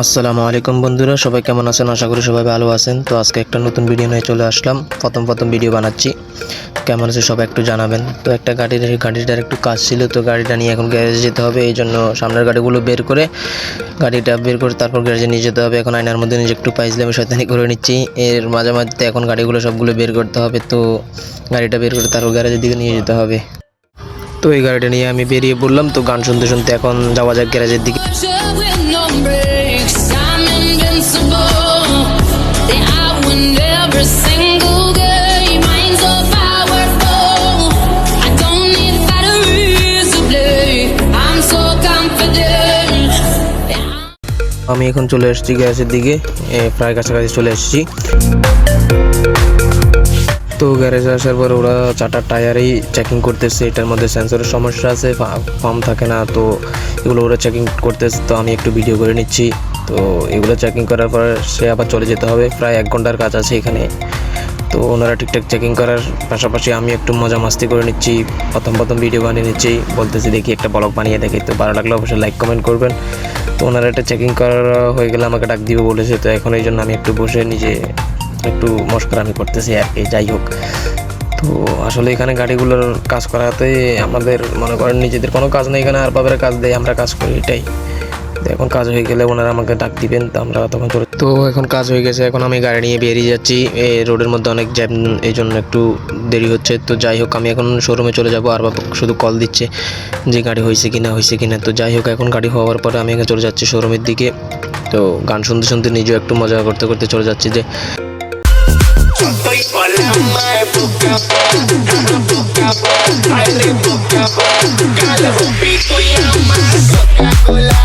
আসসালামু আলাইকুম বন্ধুরা, সবাই কেমন আছেন? আশা করি সবাই ভালো আছেন। তো আজকে একটা নতুন ভিডিও নিয়ে চলে আসলাম। প্রথম ভিডিও বানাচ্ছি, কেমন আছে সবাই একটু জানাবেন। তো একটা গাড়িটার একটু কাজ ছিল, তো গাড়িটা নিয়ে এখন গ্যারেজে যেতে হবে। এই জন্য সামনের গাড়িগুলো গাড়িটা বের করে তারপর গ্যারেজে নিয়ে যেতে হবে। এখন আয়নার মধ্যে নিজে একটু পাইজলামি শয়তানি করে নিচ্ছি। এর মাঝে মাঝে এখন গাড়িগুলো সবগুলো বের করতে হবে, তো গাড়িটা বের করে তারপর গ্যারেজের দিকে নিয়ে যেতে হবে। তো এই গাড়িটা নিয়ে আমি বেরিয়ে পড়লাম। তো গান শুনতে শুনতে এখন যাওয়া যাক গ্যারেজের দিকে। আমি এখন চলে এসেছি গ্যারেজের দিকে, প্রায় কাছাকাছি চলে এসেছি। তো গ্যারেজে আসার পর ওরা 4টা টায়ারই চেকিং করতেছে। এটার মধ্যে সেন্সরের সমস্যা আছে, পাম্প থাকে না, তো এগুলো ওরা চেকিং করতেছে। তো আমি একটু ভিডিও করে নিচ্ছি। তো এগুলো চেকিং করার পর সে আবার চলে যেতে হবে। প্রায় 1 ঘন্টার কাজ আছে এখানে। তো ওনারা ঠিকঠাক চেকিং করার পাশাপাশি আমি একটু মজা মাস্তি করে নিচ্ছি। প্রথম ভিডিও বানিয়ে নিচ্ছি, বলতেছি দেখি একটা ব্লগ বানিয়ে দেখি। তো ভালো লাগলে অবশ্যই লাইক কমেন্ট করবেন। তো ওনারা এটা চেকিং করা হয়ে গেলে আমাকে ডাক দিবে বলেছে। তো এখন এই জন্য আমি একটু বসে নিজে একটু মস্করামি করতেছি আর কি। যাই হোক, তো আসলে এখানে গাড়িগুলোর কাজ করাতে আমাদের মনে করেন নিজেদের কোনো কাজ নেই এখানে, আর বাবার কাজ দেয়, আমরা কাজ করি, এটাই। তো এখন কাজ হয়ে গেলে ওনারা আমাকে ডাক দিবেন, তো আমরা তখন চলে। তো এখন কাজ হয়ে গেছে, এখন আমি গাড়ি নিয়ে বেরিয়ে যাচ্ছি। এই রোডের মধ্যে অনেক জ্যাম, এই জন্য একটু দেরি হচ্ছে। তো যাই হোক, আমি এখন শোরুমে চলে যাব। আর বাবা শুধু কল দিচ্ছে যে গাড়ি হয়েছে কিনা। তো যাই হোক, এখন গাড়ি হওয়ার পরে আমি এখানে চলে যাচ্ছি শোরুমের দিকে। তো গান শুনতে শুনতে নিজেও একটু মজা করতে করতে চলে যাচ্ছি যে Estoy con la mae poca baile poca cala un pico y ama Coca-Cola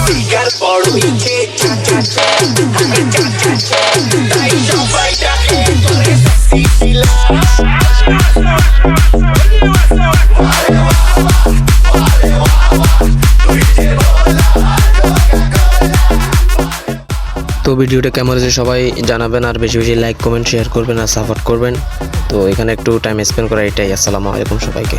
cigar por wiche cha cha cha dai yo baila esto es así sila তো ভিডিওটা কেমন হয়েছে সবাই জানাবেন, আর বেশি বেশি লাইক কমেন্ট শেয়ার করবেন আর সাপোর্ট করবেন। তো এখানে একটু টাইম স্পেন্ড করা, এটাই। আসসালামু আলাইকুম সবাইকে।